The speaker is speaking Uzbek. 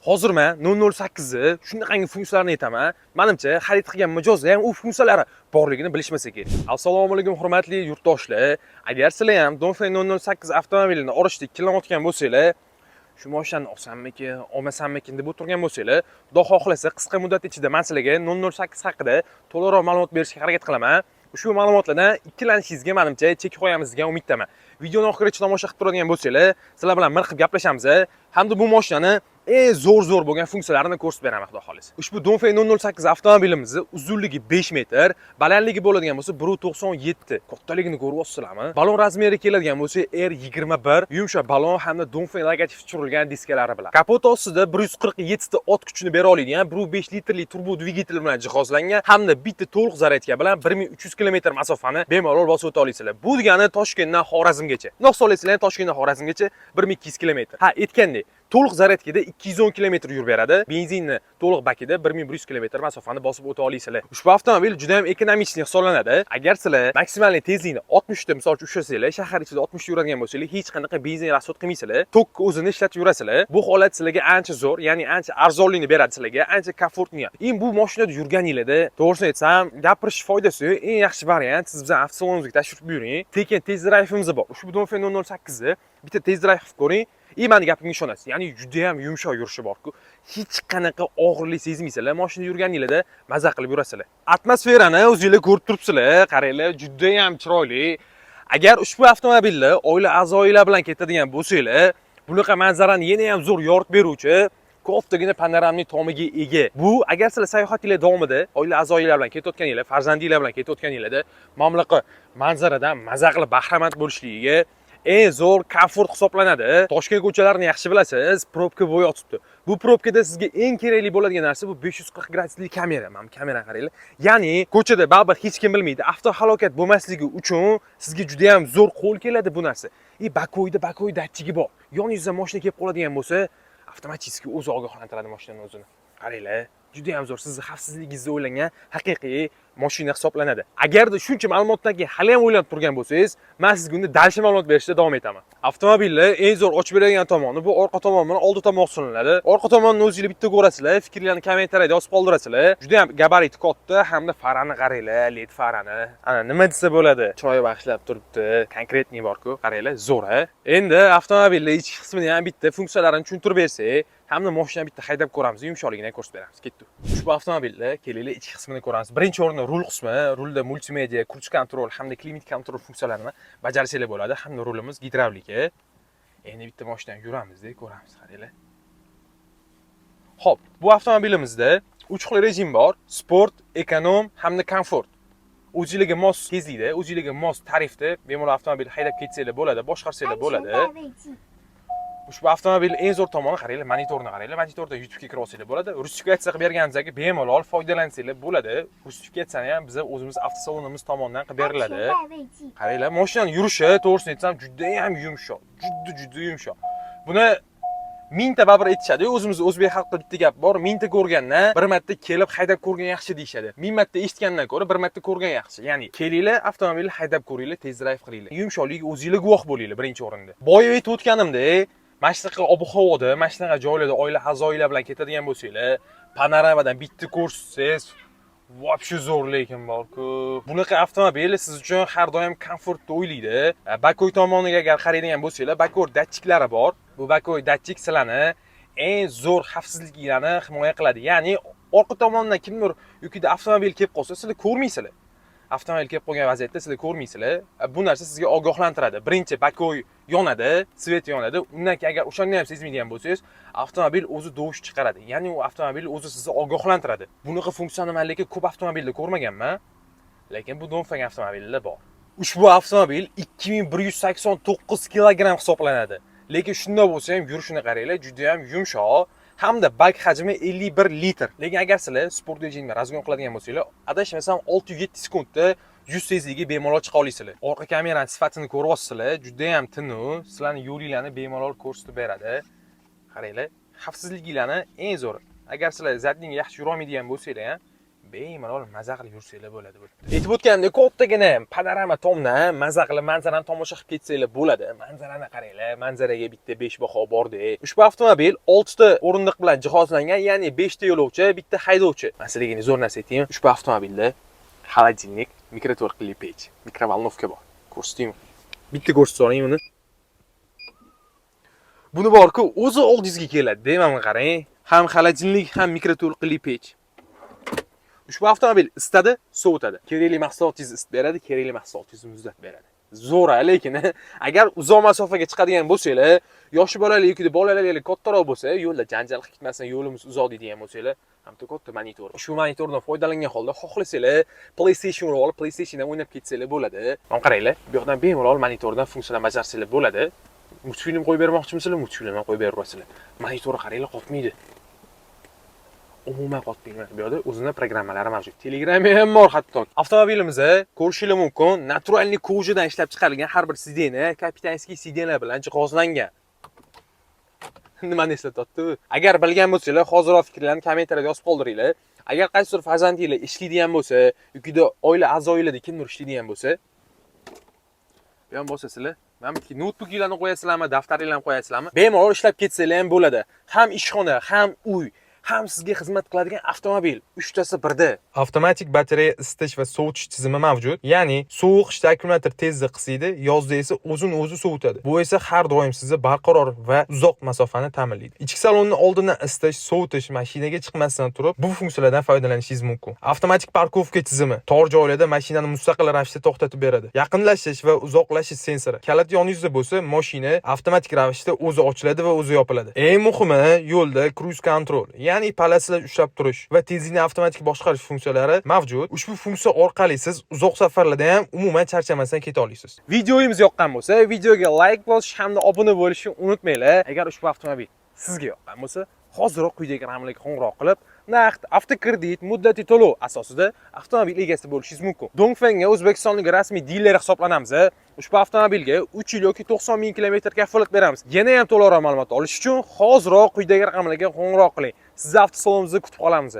Hozir men 008 ni shunaqangi funksiyalarni aytaman. Menimcha, xarid qilgan mijozlar ham u funksiyalari borligini bilishmasa kerak. Assalomu alaykum hurmatli yurtdoshlar. Agar sizlar ham Dongfeng 008 avtomobilini olishda ikkilanayotgan bo'lsanglar, shu mashinani olsammikin, olmasammikin deb o'tirgan bo'lsanglar, Xudo xohlasa qisqa muddat ichida men sizlarga 008 haqida to'liqroq ma'lumot berishga harakat qilaman. Ushbu ma'lumotlardan ikkilanishingizga menimcha chekib qo'yamiz degan umiddaman. Videoni oxirigacha tomosha qilib turadigan bo'lsanglar, sizlar bilan mirqib gaplashamiz hamda bu mashinani zo'r bo'lgan funksiyalarini ko'rsatib beraman xudo xolisa. Ushbu Dongfeng 008 avtomobilimizni uzunligi 5 metr, balandligi bo'ladigan bo'lsa 1.97. Kattaligini ko'ryapsizlarmi? Balon razmeri keladigan bo'lsa R21, yumshoq balon hamda Dongfeng logotipi tushirilgan diskalari bilan. Kapot ostida 147 ta ot kuchini bera oladigan 1.5 litrli turbo dvigatel bilan jihozlangan hamda bitta to'liq zaryadka bilan 1300 km masofani bemalol bosib o'ta olasizlar. Bu degani Toshkentdan Xorazmgacha. Noq solasizlar Toshkentdan Xorazmgacha 1200 km. Ha, aytgandek, to'liq zaryadkada 210 km yurib beradi. Benzinni to'liq bakida 1100 km masofani bosib o'ta olasizlar. Ushbu avtomobil juda ham ekonomik hisoblanadi. Agar sizlar maksimal tezlikni 60 ta misol uchun ushlasanglar, shahar ichida 60 yuradigan bo'lsanglar, hech qanaqa benzin rasxod qilmaysizlar. Tokka o'zini ishlatib yurasizlar. Bu holat sizlarga ancha zo'r, ya'ni ancha arzonlikni beradi sizlarga, ancha komfortni. Endi bu mashinada yurganingizda, to'g'risini aytsam, gapirish foydasi eng yaxshi variant siz bizning avtosalonimizga tashrif buyuring. Tekin tez drayvimiz bor. Ushbu Dongfeng 008 ni bitta tez drayv qilib ko'ring. Mani gapimga ishonasiz. Ya'ni juda ham yumshoq yurishi bor-ku. Hech qanaqa og'irlik sezmaysizlar. Mashinada yurganingizda maza qilib yurasizlar. Atmosferani o'zingizlar ko'rib turibsizlar. Qaranglar, juda ham chiroyli. Agar ushbu avtomobilni oila a'zolar bilan ketadigan bo'lsanglar, bunaqa manzarani yana ham zo'r yoritib beruvchi kattagina panoramik tomiga ega. Bu agar sizlar sayohatinglar davomida oila a'zolar bilan ketayotganinglar, farzandinglar bilan ketayotganinglarda mamlaqa manzaradan maza qilib bahramand bo'lishligiga zo'r komfort hisoblanadi. Toshkent ko'chalarini yaxshi bilasiz, probka bo'yi otibdi. Bu probkada sizga eng kerakli bo'ladigan narsa bu 540 gradusli kamera. Mana kamera qaranglar. Ya'ni ko'chada baribir hech kim bilmaydi. Avtohalokat bo'lmasligi uchun sizga juda ham zo'r qo'l keladi bu narsa. Bakoy datchigi bor. Yoningizda mashina kelib qoladigan bo'lsa, avtomatik o'zi ogohlantiradi mashinani o'zini. Qaranglar, juda ham zo'r. Sizni xavfsizligingizni o'ylangan haqiqiy mashina hisoblanadi. Agarda shuncha ma'lumotdan keyin hali ham o'ylanib turgan bo'lsangiz, men sizga unda dalcha ma'lumot berishda davom etaman. Avtomobilni eng zo'r ochib beradigan tomoni bu orqa tomon bilan oldi tomon hisoblanadi. Orqa tomonni o'zingizlar bitta ko'rasizlar, fikrlarni kommentariyada yozib qoldirasizlar. Juda ham gabarit katta hamda farani qaranglar, LED farani. Ana nima desa bo'ladi? Chiroy bag'ishlab turibdi. Konkretniy bor-ku, qaranglar, zo'r. Endi avtomobilning ichki qismini ham bitta funksiyalarini tushuntirib bersak, hamda mashinani bitta haydab ko'ramiz, yumshoqligini ko'rsatib beramiz. Ketdik. Ushbu avtomobilda kelinglar ichki qismini ko'ramiz. Birinchi o'rinda rul qismi, rulda multimedia, cruise control hamda klimat kontrol funksiyalarini bajarsanglar bo'ladi. Hamda rulimiz gidravlika. Endi bitta mashinani yuramizda ko'ramiz, qaranglar. Xo'p, bu avtomobilimizda 3 xil rejim bor: sport, ekonom hamda komfort. O'zingizlarga mos tezlikda, o'zingizlarga mos tarifda bemalol avtomobil haydab ketsanglar bo'ladi, boshqarsanglar bo'ladi. Ushbu avtomobil eng zo'r tomoni qaranglar, monitorni qaranglar. Monitorda YouTube'ga kirib olsanglar bo'ladi. Rusifikatsiya qilib berganimizga bemalol foydalansanglar bo'ladi. Rusifikatsiyani ham biz o'zimiz avtosalonimiz tomonidan qilib beriladi. Qaranglar, mashinaning yurishi, to'g'risini aytsam, juda ham yumshoq. Juda yumshoq. Buni mingta baribir aytishadi. O'zimiz o'zbek xalqida bitta gap bor: mingta ko'rgandan bir marta kelib haydab ko'rgan yaxshi deyshadi. Ming marta eshitgandan ko'ra bir marta ko'rgan yaxshi. Ya'ni kelinglar, avtomobilni haydab ko'ringlar, tez drive qilinglar. Yumshoqligiga o'zingizlar guvoh bo'linglar birinchi o'rinda. Boya aytib o'tganimdek, mashinaga ob-havoda, mashinaga joylarda oila a'zolar bilan ketadigan bo'lsanglar, panoramadan bitta ko'rsangiz, вообще zo'r lekin bor-ku. Bunaqa avtomobil siz uchun har doim komfortni o'ylaydi. Bakoy tomoniga agar qaraydigan bo'lsanglar, bakoy datchiklari bor. Bu bakoy datchik sizlarni eng zo'r xavfsizliklarni himoya qiladi. Ya'ni orqa tomondan kimdir yukida avtomobil kelib qolsa, sizlar ko'rmaysizlar. Avtomobil kelib qolgan vaziyatda sizlar ko'rmaysizlar. Bu narsa sizga ogohlantiradi. Birinchi bakoy yonadi, svet yonadi. Undan keyin agar o'shani ham sezmaydigan bo'lsangiz, avtomobil o'zi dovush chiqaradi. Ya'ni u avtomobil o'zi sizni ogohlantiradi. Bunaqa funksiyani men lekin ko'p avtomobilda ko'rmaganman, lekin bu Dongfeng avtomobilida bor. Ushbu avtomobil 2189 kilogramm hisoblanadi. Lekin shunday bo'lsa ham yurishini qaranglar, juda ham yumshoq. Hamda bak hajmi 51 litr. Lekin agar sizlar sport rejimda razgon qiladigan bo'lsanglar, adashmasam 6-7 sekundda 100 tezligiga bemalol chiqa olasizlar. Orqa kameraning sifatini ko'ryapsizlar, juda ham tiniq, sizlarning yo'linglarni bemalol ko'rsatib beradi. Qaranglar, xavfsizliklarni eng zo'ri. Agar sizlar zadning yaxshi yura olmaydigan bo'lsanglar ham, bemalol maza qilib yursanglar bo'ladi. Aytib o'tgandek, kattagina panorama tomdan maza qilib manzarani tomosha qilib ketsanglar bo'ladi. Manzarani qaranglar, manzaraga bitta 5 baho bordi. Ushbu avtomobil 6 ta o'rindiq bilan jihozlangan, ya'ni 5 ta yo'lovchi, bitta haydovchi. Masalan, zo'r narsa aytaymi, ushbu avtomobilda xolodilnik, mikroto'lqinli pech, mikrovolnovka bor. Ko'rsataymi? Bitta ko'rsatib so'rang uni. Buni borku, o'zi oldingizga keladi, mana qarang. Ham xolodilnik, ham mikroto'lqinli pech. Ushbu avtomobil isitadi, sovutadi. Kerakli mahsulotingizni isitib beradi, kerakli mahsulotingizni muzlatib beradi. Zo'r, lekin agar uzoq masofaga chiqadigan bo'lsanglar, yoshi bolali yoki bolalarga kattaroq bo'lsa, yo'lda janjal qilib ketmasin, yo'limiz uzoq deydigan bo'lsanglar, hamda katta monitor. Shu monitordan foydalangan holda xohlasanglar, PlayStation olib, PlayStationdan o'ynab ketsanglar bo'ladi. Mana qaranglar, bu yoqdan bemalol monitordan funksiyalar bajarsanglar bo'ladi. Multfilm qo'yib bermoqchimisizlar? Multfilmdan qo'yib berasizlar. Monitorni qaranglar, qotmaydi. Umuman qotmaydi. Bu yerda o'zining programmalari mavjud. Telegrammi ham bor hatto. Avtomobilimizni ko'rishingiz mumkin. Naturalniy kojadan ishlab chiqarilgan har bir sidena kapitanskiy sidenalar bilan jihozlangan. Nimani eslatyapti? Agar bilgan bo'lsanglar, hozirroq fikrlarni kommentariyada yozib qoldiringlar. Agar qaysidir farzandinglar ishlaydigan bo'lsa, yoki oila a'zoylarida kimdir ishlaydigan bo'lsa, bu ham bo'lsa sizlar mana bu notebookinglarni qo'yasizlarmi, daftaringlarni qo'yasizlarmi? Bemalol ishlab ketsanglar ham bo'ladi. Ham ishxona, ham uy, ham sizga xizmat qiladigan avtomobil, uchtasi birda. Avtomatik batareya isitish va sovutish tizimi mavjud. Ya'ni sovuq qishda akkumulyator tezda qisiydi, yozda esa o'zini sovutadi. Bu esa har doim sizni barqaror va uzoq masofani ta'minlaydi. Ichki salonni oldindan isitish, sovutish, mashinaga chiqmasdan turib bu funksiyalardan foydalanishingiz mumkin. Avtomatik parkovka tizimi tor joylarda mashinani mustaqil ravishda to'xtatib beradi. Yaqinlashish va uzoqlashish sensori. Kalit yoningizda bo'lsa, mashina avtomatik ravishda o'zi ochiladi va o'zi yopiladi. Eng muhimi, yo'lda cruise control, ya'ni palaslar ushlab turish va tezlikni avtomatik boshqarish funksiyalari mavjud. Ushbu funksiya orqali siz uzoq safarlarda ham umuman charchamasdan keta olasiz. Videomiz yoqqan bo'lsa, videoga like bosish hamda obuna bo'lishni unutmanglar. Agar ushbu avtomobil sizga yoqqan bo'lsa, hozirroq quyidagi raqamlarga qo'ng'iroq qilib, naqd, avtokredit, muddatiy to'lov asosida avtomobil egasi bo'lishingiz mumkin. Dongfengga O'zbekistonning rasmiy dileri hisoblanamiz. Ushbu avtomobilga 3 yil yoki 90 ming kilometr kafolat beramiz. Yana ham to'liqroq ma'lumot olish uchun hozirroq quyidagi raqamlarga qo'ng'iroq qiling. Sizni avtosalonimizda kutib qolamiz.